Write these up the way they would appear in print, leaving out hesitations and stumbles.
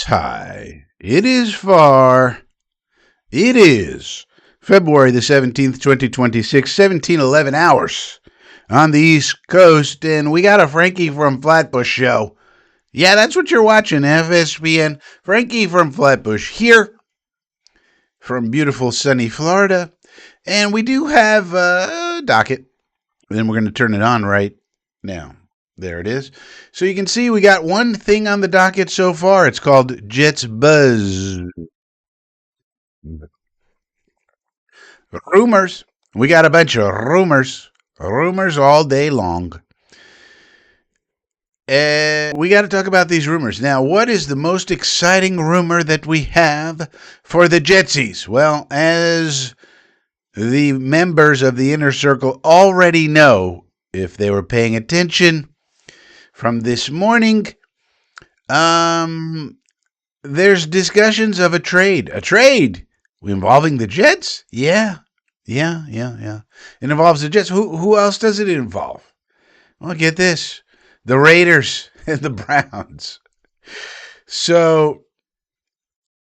High. It is far. It is February the 17th, 2026, 17:11 hours on the East Coast, and we got a Frankie from Flatbush Show. Yeah, that's what you're watching, FSPN. Frankie from Flatbush here from beautiful sunny Florida. And we do have a docket. Then we're going to turn it on right now. There it is. So you can see we got one thing on the docket so far. It's called Jets Buzz. Rumors. We got a bunch of rumors. Rumors all day long. We got to talk about these rumors. Now, what is the most exciting rumor that we have for the Jetsies? Well, as the members of the inner circle already know, if they were paying attention from this morning, there's discussions of a trade. A trade involving the Jets? Yeah. It involves the Jets. Who else does it involve? Well, get this. The Raiders and the Browns. So,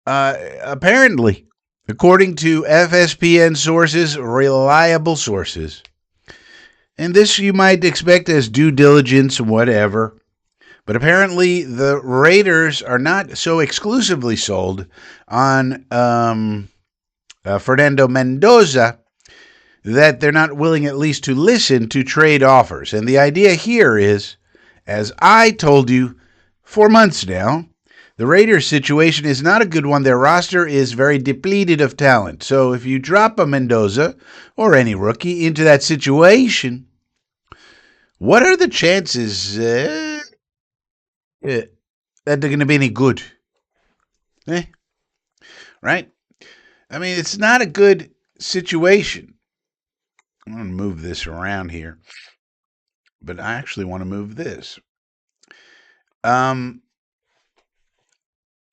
apparently, according to FSPN sources, reliable sources, and this you might expect as due diligence, whatever, but apparently the Raiders are not so exclusively sold on Fernando Mendoza that they're not willing at least to listen to trade offers. And the idea here is, as I told you 4 months now, the Raiders' situation is not a good one. Their roster is very depleted of talent. So if you drop a Mendoza or any rookie into that situation, what are the chances that they're going to be any good? Right? I mean, it's not a good situation. I'm going to move this around here, but I actually want to move this.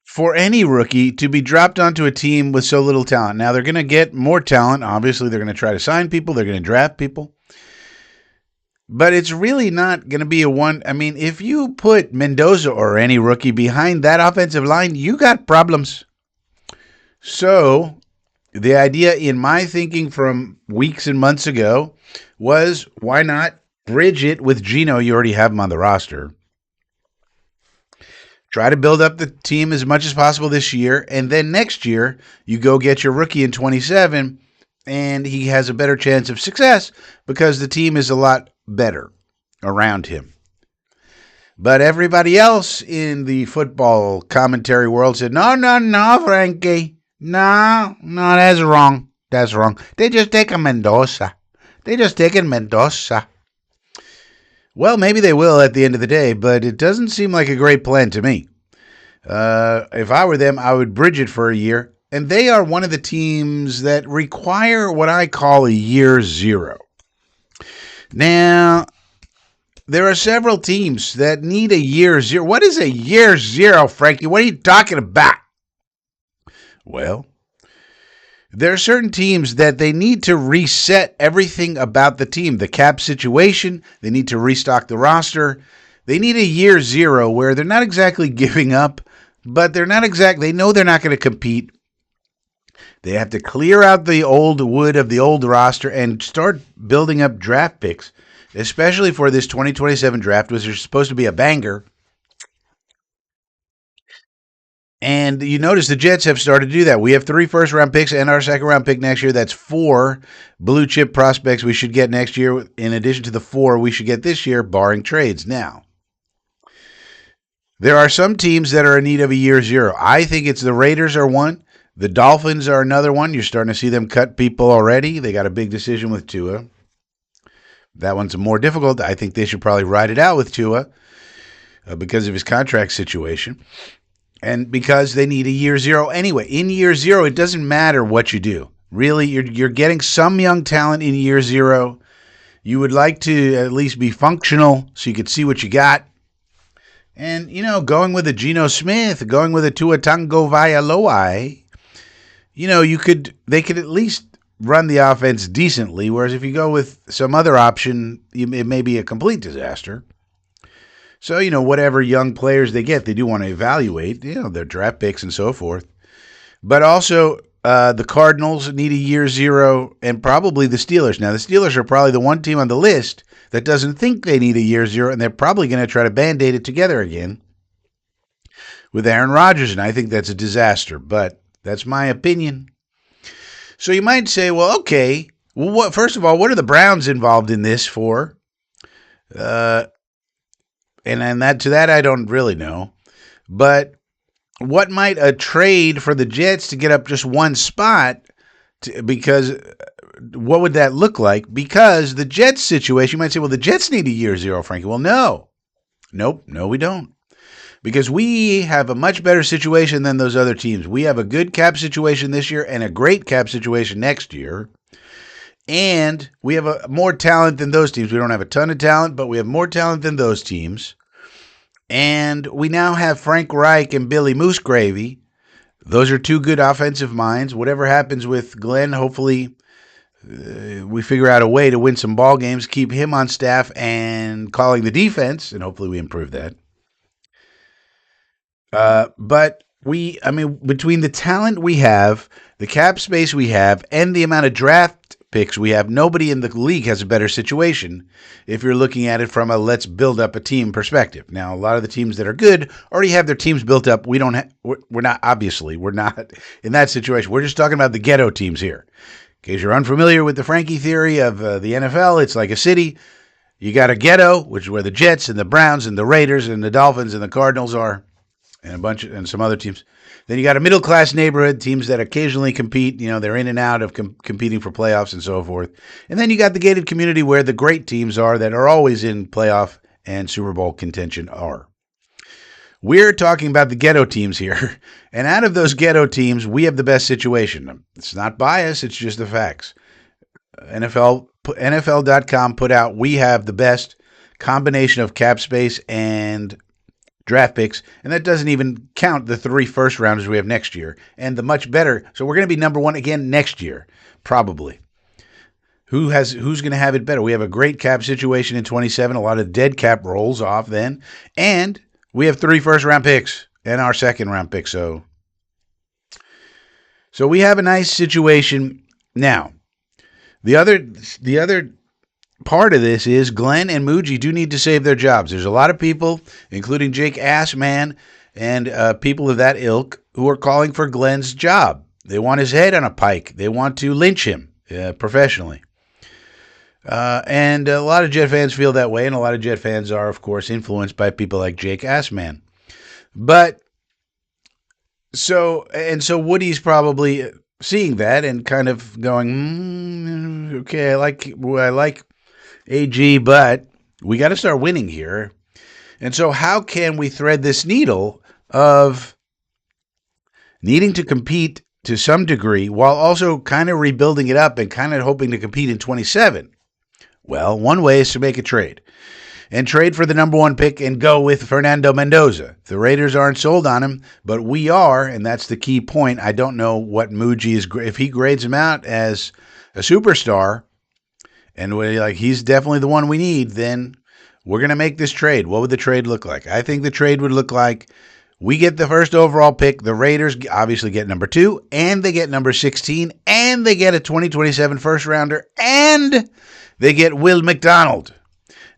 For any rookie to be dropped onto a team with so little talent. Now, they're going to get more talent. Obviously, they're going to try to sign people. They're going to draft people. But it's really not going to be a one. I mean, if you put Mendoza or any rookie behind that offensive line, you got problems. So the idea in my thinking from weeks and months ago was, why not bridge it with Geno? You already have him on the roster. Try to build up the team as much as possible this year, and then next year you go get your rookie in 27, and he has a better chance of success because the team is a lot better around him. But everybody else in the football commentary world said, no, Frankie. No, that's wrong. That's wrong. They just take a Mendoza. They just taking Mendoza. Well, maybe they will at the end of the day, but it doesn't seem like a great plan to me. If I were them, I would bridge it for a year. And they are one of the teams that require what I call a year zero. Now, there are several teams that need a year zero. What is a year zero, Frankie? What are you talking about? Well, there are certain teams that they need to reset everything about the team, the cap situation. They need to restock the roster. They need a year zero where they're not exactly giving up, but they know they're not going to compete. They have to clear out the old wood of the old roster and start building up draft picks, especially for this 2027 draft, which is supposed to be a banger. And you notice the Jets have started to do that. We have 3 first-round picks and our second-round pick next year. That's 4 blue-chip prospects we should get next year, in addition to the 4 we should get this year, barring trades. Now, there are some teams that are in need of a year zero. I think it's the Raiders are one. The Dolphins are another one. You're starting to see them cut people already. They got a big decision with Tua. That one's more difficult. I think they should probably ride it out with Tua because of his contract situation. And because they need a year zero anyway. In year zero, it doesn't matter what you do. Really, you're getting some young talent in year zero. You would like to at least be functional so you could see what you got. And, going with a Geno Smith, going with a Tua Tagovailoa, they could at least run the offense decently. Whereas if you go with some other option, it may be a complete disaster. So, whatever young players they get, they do want to evaluate, their draft picks and so forth. But also, the Cardinals need a year zero, and probably the Steelers. Now, the Steelers are probably the one team on the list that doesn't think they need a year zero, and they're probably going to try to Band-Aid it together again with Aaron Rodgers, and I think that's a disaster. But that's my opinion. So you might say, well, okay. Well, first of all, what are the Browns involved in this for? And to that I don't really know. But what might a trade for the Jets to get up just one spot? Because what would that look like? Because the Jets situation, you might say, well, the Jets need a year zero, Frankie. Well, no. Nope, no, we don't. Because we have a much better situation than those other teams. We have a good cap situation this year and a great cap situation next year. And we have more talent than those teams. We don't have a ton of talent, but we have more talent than those teams. And we now have Frank Reich and Billy Moosegravy. Those are two good offensive minds. Whatever happens with Glenn, hopefully we figure out a way to win some ball games, keep him on staff and calling the defense, and hopefully we improve that. But between the talent we have, the cap space we have, and the amount of draft picks we have, nobody in the league has a better situation if you're looking at it from a let's build up a team perspective. Now, a lot of the teams that are good already have their teams built up. We're not in that situation. We're just talking about the ghetto teams here. In case you're unfamiliar with the Frankie theory of the NFL, it's like a city. You got a ghetto, which is where the Jets and the Browns and the Raiders and the Dolphins and the Cardinals are, and some other teams. Then you got a middle-class neighborhood, teams that occasionally compete. They're in and out of competing for playoffs and so forth. And then you got the gated community where the great teams are that are always in playoff and Super Bowl contention are. We're talking about the ghetto teams here. And out of those ghetto teams, we have the best situation. It's not bias, it's just the facts. NFL.com put out, we have the best combination of cap space and draft picks, and that doesn't even count the 3 first rounders we have next year, and the much better. So we're going to be number one again next year, probably. Who's going to have it better? We have a great cap situation in 27. A lot of dead cap rolls off then, and we have 3 first round picks and our second round pick. So we have a nice situation now. The other part of this is Glenn and Muji do need to save their jobs. There's a lot of people, including Jake Assman and people of that ilk, who are calling for Glenn's job. They want his head on a pike. They want to lynch him professionally. And a lot of Jet fans feel that way, and a lot of Jet fans are, of course, influenced by people like Jake Assman. But so Woody's probably seeing that and kind of going, okay, I like AG, but we got to start winning here. And so how can we thread this needle of needing to compete to some degree while also kind of rebuilding it up and kind of hoping to compete in 27? Well, one way is to make a trade and trade for the number 1 pick and go with Fernando Mendoza. The Raiders aren't sold on him, but we are, and that's the key point. I don't know what Muji is, if he grades him out as a superstar, and he's definitely the one we need, then we're going to make this trade. What would the trade look like? I think the trade would look like we get the first overall pick. The Raiders obviously get number 2, and they get number 16, and they get a 2027 first rounder, and they get Will McDonald.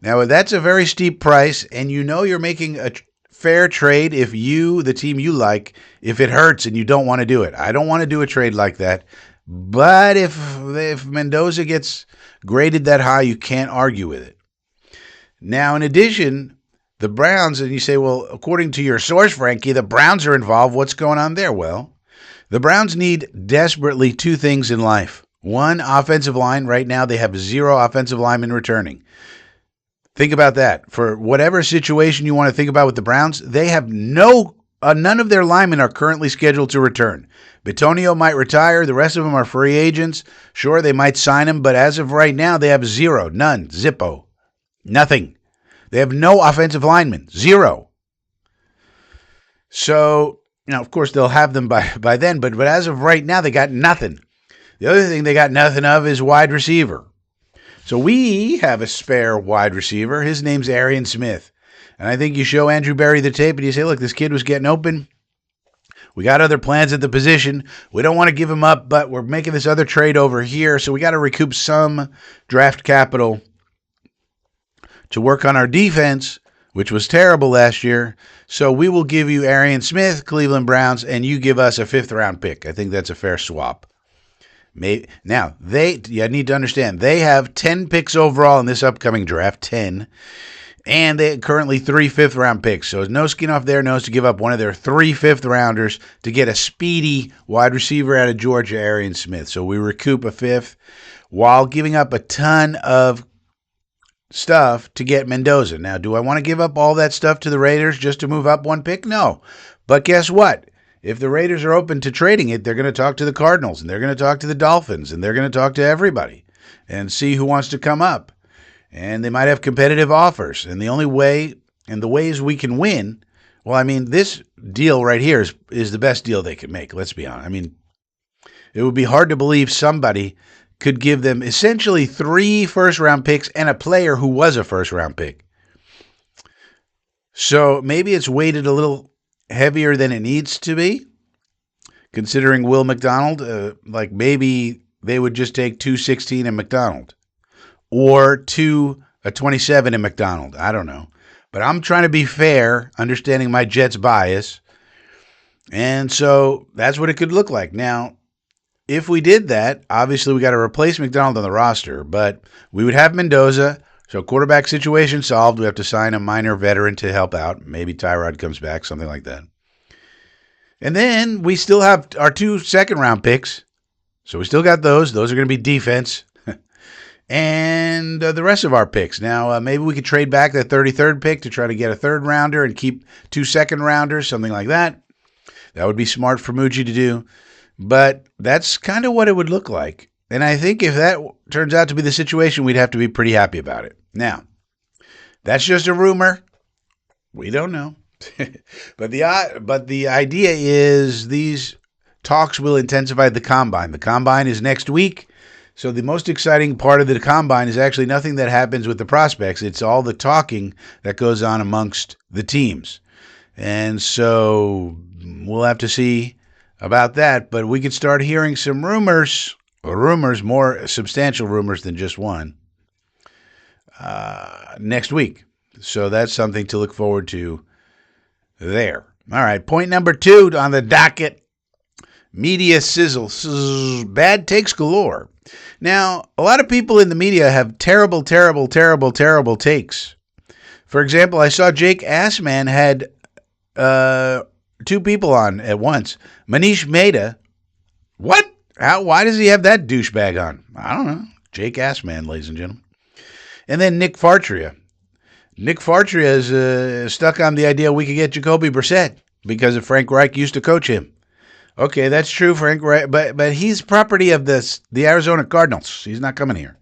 Now, that's a very steep price, and you're making a fair trade if the team you like, if it hurts and you don't want to do it. I don't want to do a trade like that. But if Mendoza gets graded that high, you can't argue with it. Now, in addition, the Browns, and you say, well, according to your source, Frankie, the Browns are involved. What's going on there? Well, the Browns need desperately 2 things in life. 1, offensive line. Right now, they have 0 offensive linemen returning. Think about that. For whatever situation you want to think about with the Browns, they have none of their linemen are currently scheduled to return. Bitonio might retire. The rest of them are free agents. Sure, they might sign him, but as of right now, they have 0, none, zippo, nothing. They have no offensive linemen, 0. So, of course, they'll have them by then, but as of right now, they got nothing. The other thing they got nothing of is wide receiver. So we have a spare wide receiver. His name's Arian Smith. And I think you show Andrew Berry the tape and you say, look, this kid was getting open. We got other plans at the position. We don't want to give him up, but we're making this other trade over here. So we got to recoup some draft capital to work on our defense, which was terrible last year. So we will give you Arian Smith, Cleveland Browns, and you give us a 5th-round pick. I think that's a fair swap. Now, you need to understand, they have 10 picks overall in this upcoming draft, 10, and they currently 3 5th-round picks. So no skin off their nose to give up one of their 3 5th-rounders to get a speedy wide receiver out of Georgia, Arian Smith. So we recoup a 5th while giving up a ton of stuff to get Mendoza. Now, do I want to give up all that stuff to the Raiders just to move up 1 pick? No. But guess what? If the Raiders are open to trading it, they're going to talk to the Cardinals, and they're going to talk to the Dolphins, and they're going to talk to everybody and see who wants to come up. And they might have competitive offers. And the only way, and the ways we can win, well, I mean, this deal right here is the best deal they could make, let's be honest. I mean, it would be hard to believe somebody could give them essentially 3 first-round picks and a player who was a first-round pick. So maybe it's weighted a little heavier than it needs to be, considering Will McDonald. Like maybe they would just take 216 in McDonald or a 27 in McDonald. I don't know. But I'm trying to be fair, understanding my Jets bias. And so that's what it could look like. Now, if we did that, obviously we got to replace McDonald on the roster, but we would have Mendoza. So quarterback situation solved. We have to sign a minor veteran to help out. Maybe Tyrod comes back, something like that. And then we still have our 2 second-round picks. So we still got those. Those are going to be defense. And the rest of our picks. Now, maybe we could trade back that 33rd pick to try to get a 3rd-rounder and keep 2 second-rounders, something like that. That would be smart for Mucci to do. But that's kind of what it would look like. And I think if that turns out to be the situation, we'd have to be pretty happy about it. Now, that's just a rumor. We don't know. But the idea is these talks will intensify the Combine. The Combine is next week. So the most exciting part of the Combine is actually nothing that happens with the prospects. It's all the talking that goes on amongst the teams. And so we'll have to see about that. But we could start hearing some rumors, more substantial rumors than just one, next week. So that's something to look forward to there. All right, point number 2 on the docket, media sizzle. Bad takes galore. Now, a lot of people in the media have terrible takes. For example, I saw Jake Assman had 2 people on at once. Manish Mehta. What? Why does he have that douchebag on? I don't know. Jake Assman, ladies and gentlemen. And then Nick Fartria. Nick Fartria is stuck on the idea we could get Jacoby Brissett because of Frank Reich used to coach him. Okay, that's true, Frank Reich, but he's property of the Arizona Cardinals. He's not coming here.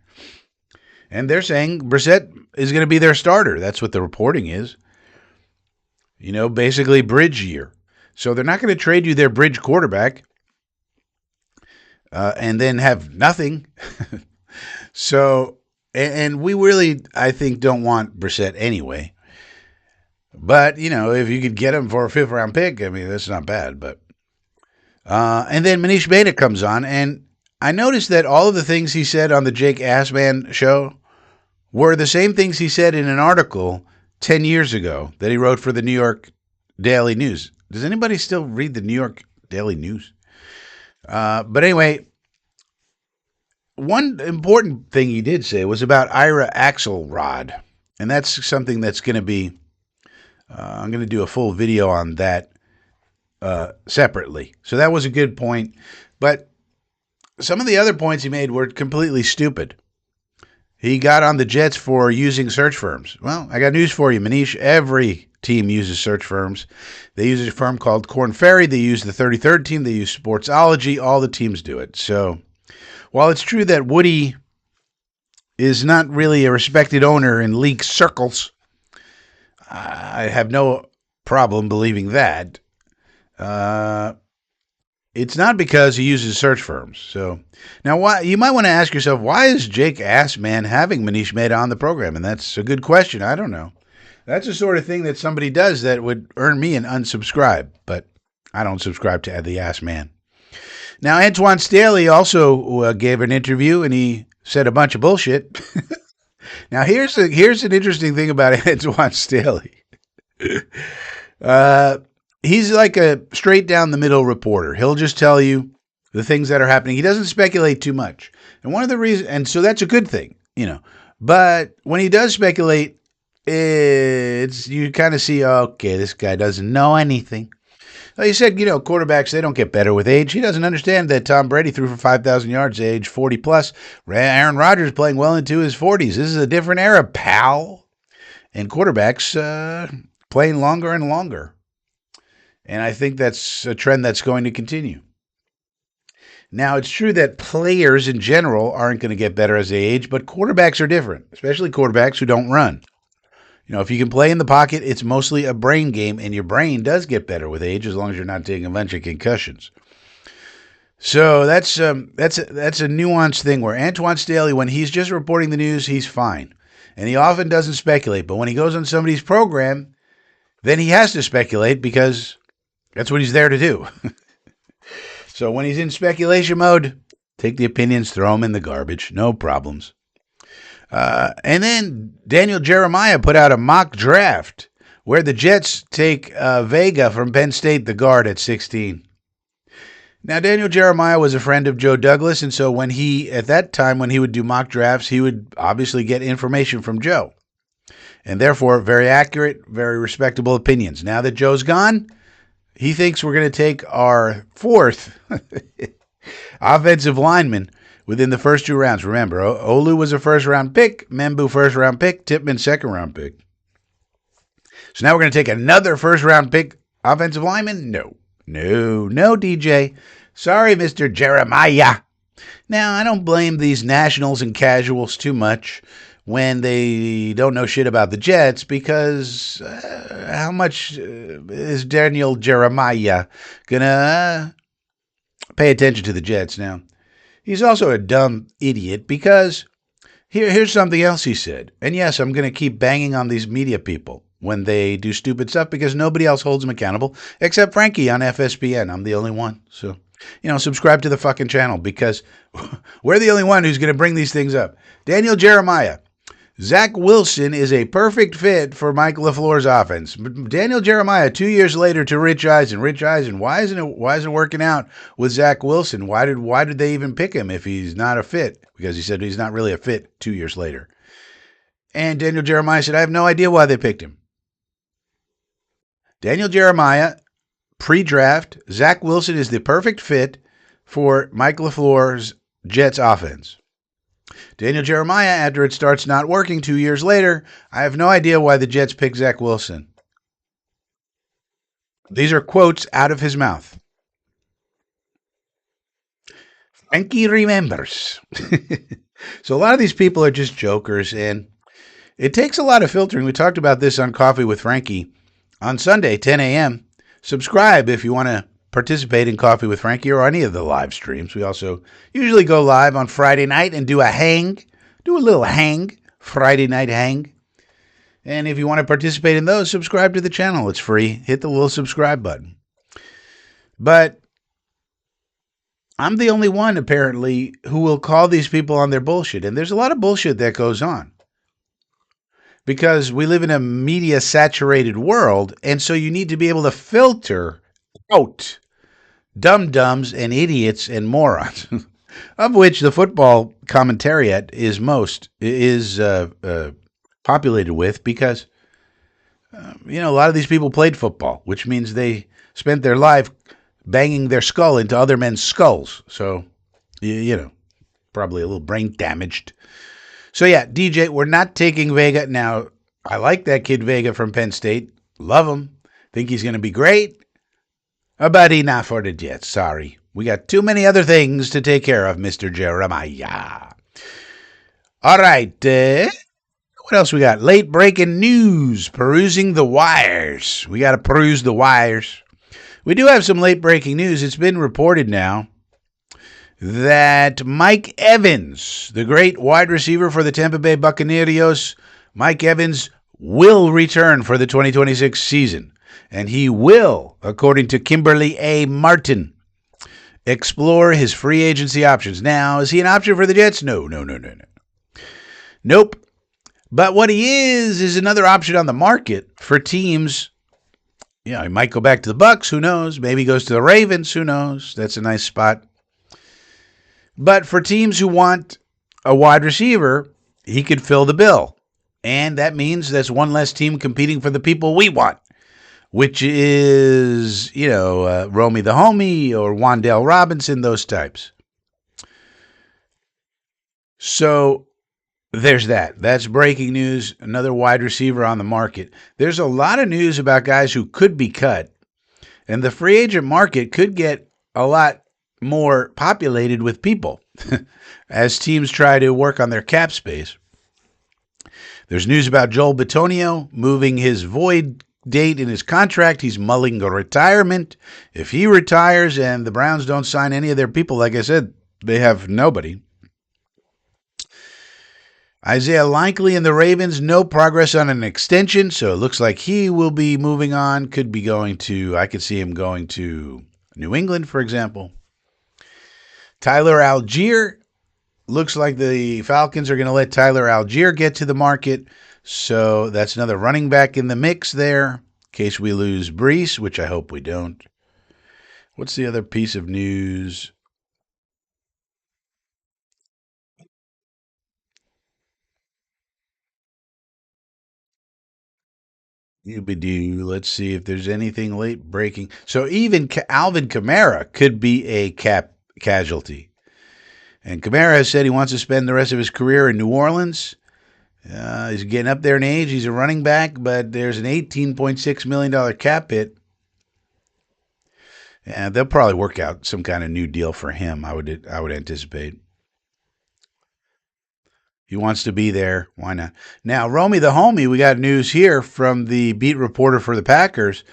And they're saying Brissett is going to be their starter. That's what the reporting is. You know, basically bridge year. So they're not going to trade you their bridge quarterback and then have nothing. So, and we really, I think, don't want Brissett anyway. But, you know, if you could get him for a 5th-round pick, I mean, that's not bad. But and then Manish Mehta comes on, and I noticed that all of the things he said on the Jake Assman show were the same things he said in an article 10 years ago that he wrote for the New York Daily News. Does anybody still read the New York Daily News? But anyway, one important thing he did say was about Ira Axelrod. And that's something that's going to be, I'm going to do a full video on that separately. So that was a good point. But some of the other points he made were completely stupid. He got on the Jets for using search firms. Well, I got news for you, Manish. Every team uses search firms. They use a firm called Korn Ferry. They use the 33rd team. They use Sportsology. All the teams do it. So while it's true that Woody is not really a respected owner in league circles, I have no problem believing that. It's not because he uses search firms. So now, why you might want to ask yourself, why is Jake Assman having Manish Mehta on the program? And that's a good question. I don't know. That's the sort of thing that somebody does that would earn me an unsubscribe, but I don't subscribe to the Ass Man. Now, Antoine Staley also gave an interview, and he said a bunch of bullshit. Now, here's an interesting thing about Antoine Staley. He's like a straight down the middle reporter. He'll just tell you the things that are happening. He doesn't speculate too much. And one of the reasons, and so that's a good thing, But when he does speculate, you kind of see, okay, this guy doesn't know anything. Like you said, quarterbacks, they don't get better with age. He doesn't understand that Tom Brady threw for 5,000 yards at age 40 plus. Aaron Rodgers playing well into his 40s. This is a different era, pal. And quarterbacks playing longer and longer. And I think that's a trend that's going to continue. Now, it's true that players in general aren't going to get better as they age, but quarterbacks are different, especially quarterbacks who don't run. If you can play in the pocket, it's mostly a brain game, and your brain does get better with age as long as you're not taking a bunch of concussions. So that's a nuanced thing where Antoine Staley, when he's just reporting the news, he's fine. And he often doesn't speculate. But when he goes on somebody's program, then he has to speculate because that's what he's there to do. So when he's in speculation mode, take the opinions, throw them in the garbage. No problems. And then Daniel Jeremiah put out a mock draft where the Jets take Vega from Penn State, the guard, at 16. Now, Daniel Jeremiah was a friend of Joe Douglas, and so at that time when he would do mock drafts, he would obviously get information from Joe. And therefore, very accurate, very respectable opinions. Now that Joe's gone, he thinks we're going to take our fourth offensive lineman within the first 2 rounds. Remember, Olu was a first-round pick, Membu first-round pick, Tippmann second-round pick. So now we're going to take another first-round pick offensive lineman? No, DJ. Sorry, Mr. Jeremiah. Now, I don't blame these nationals and casuals too much when they don't know shit about the Jets because how much is Daniel Jeremiah going to pay attention to the Jets now? He's also a dumb idiot because here's something else he said. And yes, I'm going to keep banging on these media people when they do stupid stuff because nobody else holds them accountable except Frankie on FSPN. I'm the only one. So, subscribe to the fucking channel because we're the only one who's going to bring these things up. Daniel Jeremiah. Zach Wilson is a perfect fit for Mike LaFleur's offense. Daniel Jeremiah, 2 years later to Rich Eisen. Rich Eisen, why isn't it working out with Zach Wilson? Why did they even pick him if he's not a fit? Because he said he's not really a fit 2 years later. And Daniel Jeremiah said, I have no idea why they picked him. Daniel Jeremiah, pre-draft, Zach Wilson is the perfect fit for Mike LaFleur's Jets offense. Daniel Jeremiah, after it starts not working 2 years later, I have no idea why the Jets picked Zach Wilson. These are quotes out of his mouth. Frankie remembers. So a lot of these people are just jokers, and it takes a lot of filtering. We talked about this on Coffee with Frankie on Sunday, 10 a.m. Subscribe if you want to participate in Coffee with Frankie or any of the live streams. We also usually go live on Friday night and do a little hang, Friday night hang. And if you want to participate in those, subscribe to the channel. It's free. Hit the little subscribe button. But I'm the only one, apparently, who will call these people on their bullshit. And there's a lot of bullshit that goes on. Because we live in a media-saturated world, and so you need to be able to filter out dum-dums and idiots and morons, of which the football commentariat is populated with because, a lot of these people played football, which means they spent their life banging their skull into other men's skulls. So, probably a little brain damaged. So, yeah, DJ, we're not taking Vega. Now, I like that kid Vega from Penn State. Love him. Think he's going to be great. But he not for the Jets. Sorry. We got too many other things to take care of, Mr. Jeremiah. All right. What else we got? Late breaking news. Perusing the wires. We got to peruse the wires. We do have some late breaking news. It's been reported now that Mike Evans, the great wide receiver for the Tampa Bay Buccaneers, Mike Evans will return for the 2026 season. And he will, according to Kimberly A. Martin, explore his free agency options. Now, is he an option for the Jets? No, no, no, no, no. Nope. But what he is another option on the market for teams. Yeah, he might go back to the Bucks. Who knows? Maybe he goes to the Ravens. Who knows? That's a nice spot. But for teams who want a wide receiver, he could fill the bill. And that means there's one less team competing for the people we want, which is, Romy the Homie or Wan'Dale Robinson, those types. So there's that. That's breaking news. Another wide receiver on the market. There's a lot of news about guys who could be cut, and the free agent market could get a lot more populated with people as teams try to work on their cap space. There's news about Joel Bitonio moving his void date in his contract. He's mulling a retirement. If he retires and the Browns don't sign any of their people, like I said, they have nobody. Isaiah Likely and the Ravens, no progress on an extension, so it looks like he will be moving on. Could be going to, I could see him going to New England, for example. Tyler Algier, looks like the Falcons are going to let Tyler Algier get to the market, so that's another running back in the mix there, in case we lose Brees, which I hope we don't. What's the other piece of news? Let's see if there's anything late breaking. So even Alvin Kamara could be a cap casualty. And Kamara has said he wants to spend the rest of his career in New Orleans. He's getting up there in age. He's a running back, but there's an $18.6 million cap hit. And they'll probably work out some kind of new deal for him, I would anticipate. He wants to be there. Why not? Now, Romy the Homie, we got news here from the beat reporter for the Packers.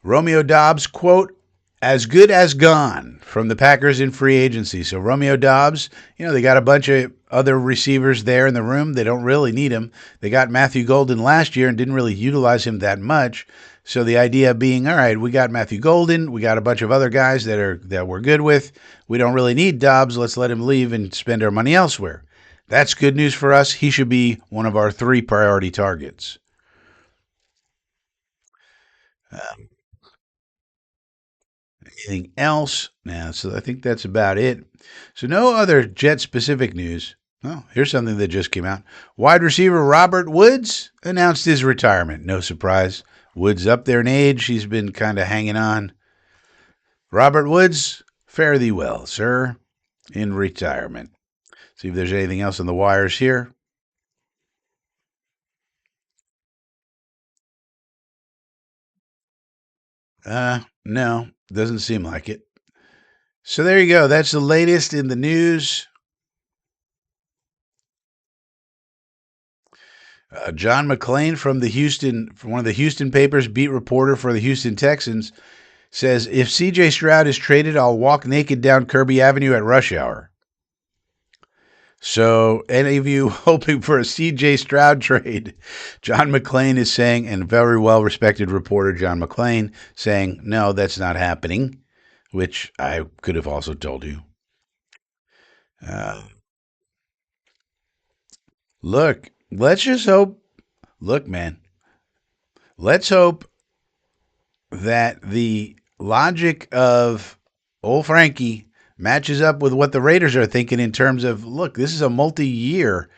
Romeo Doubs, quote, as good as gone from the Packers in free agency. So Romeo Doubs, they got a bunch of other receivers there in the room. They don't really need him. They got Matthew Golden last year and didn't really utilize him that much. So the idea being, all right, we got Matthew Golden. We got a bunch of other guys that we're good with. We don't really need Doubs. Let's let him leave and spend our money elsewhere. That's good news for us. He should be one of our 3 priority targets. Anything else? Now, so I think that's about it. So no other Jet-specific news. Oh, here's something that just came out. Wide receiver Robert Woods announced his retirement. No surprise. Woods up there in age. He's been kind of hanging on. Robert Woods, fare thee well, sir, in retirement. See if there's anything else on the wires here. No, doesn't seem like it. So there you go. That's the latest in the news. John McClain from one of the Houston papers, beat reporter for the Houston Texans, says, if C.J. Stroud is traded, I'll walk naked down Kirby Avenue at rush hour. So any of you hoping for a C.J. Stroud trade, John McClain is saying, and very well-respected reporter John McClain saying, no, that's not happening, which I could have also told you. Look, let's just hope. Look, man, let's hope that the logic of old Frankie matches up with what the Raiders are thinking in terms of, look, this is a multi-year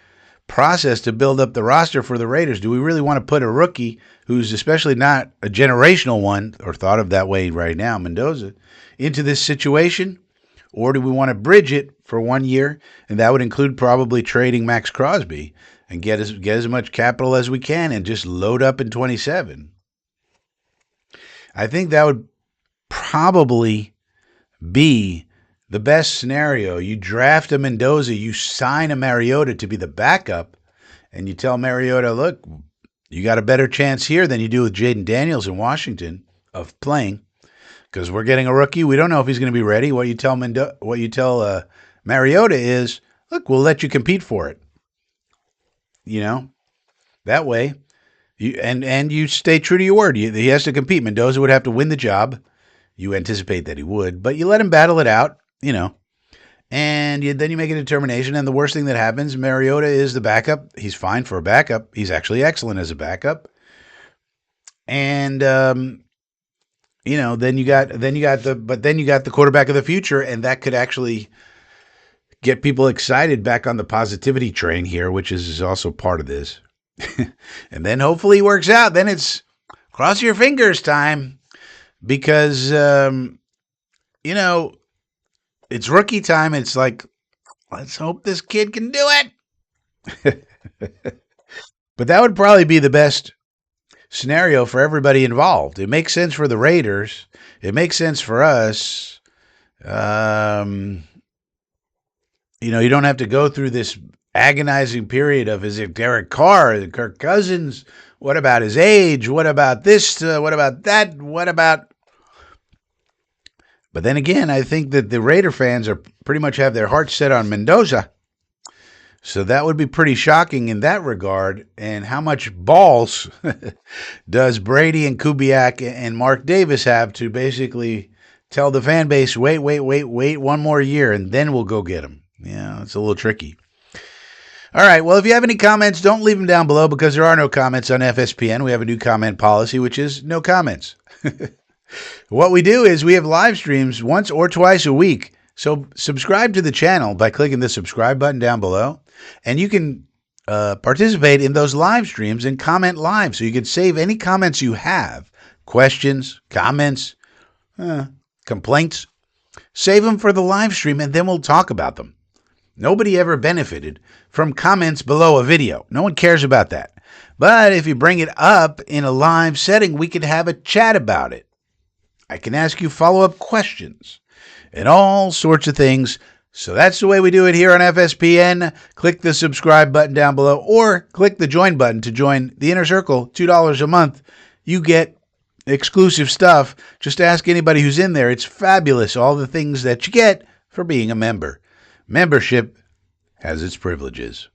process to build up the roster for the Raiders. Do we really want to put a rookie who's especially not a generational one, or thought of that way right now, Mendoza, into this situation? Or do we want to bridge it for 1 year, and that would include probably trading Max Crosby and get as much capital as we can and just load up in 27? I think that would probably be the best scenario. You draft a Mendoza, you sign a Mariota to be the backup, and you tell Mariota, look, you got a better chance here than you do with Jaden Daniels in Washington of playing, because we're getting a rookie. We don't know if he's going to be ready. What you tell Mariota is, look, we'll let you compete for it. That way, And you stay true to your word. He has to compete. Mendoza would have to win the job. You anticipate that he would, but you let him battle it out, and then you make a determination. And the worst thing that happens, Mariota is the backup. He's fine for a backup. He's actually excellent as a backup. And then you got the quarterback of the future, and that could actually get people excited back on the positivity train here, which is also part of this. And then hopefully it works out. Then it's cross your fingers time, because it's rookie time. It's like, let's hope this kid can do it. But that would probably be the best scenario for everybody involved. It makes sense for the Raiders. It makes sense for us. You don't have to go through this agonizing period of, is it Derek Carr, is it Kirk Cousins? What about his age? What about this? What about that? What about... But then again, I think that the Raider fans are pretty much have their hearts set on Mendoza. So that would be pretty shocking in that regard. And how much balls does Brady and Kubiak and Mark Davis have to basically tell the fan base, wait one more year, and then we'll go get him? Yeah, it's a little tricky. All right, well, if you have any comments, don't leave them down below, because there are no comments on FSPN. We have a new comment policy, which is no comments. What we do is we have live streams once or twice a week. So subscribe to the channel by clicking the subscribe button down below, and you can participate in those live streams and comment live. So you can save any comments you have, questions, comments, complaints. Save them for the live stream, and then we'll talk about them. Nobody ever benefited from comments below a video. No one cares about that. But if you bring it up in a live setting, we could have a chat about it. I can ask you follow-up questions and all sorts of things. So that's the way we do it here on FSPN. Click the subscribe button down below, or click the join button to join the Inner Circle. $2 a month. You get exclusive stuff. Just ask anybody who's in there. It's fabulous, all the things that you get for being a member. Membership has its privileges.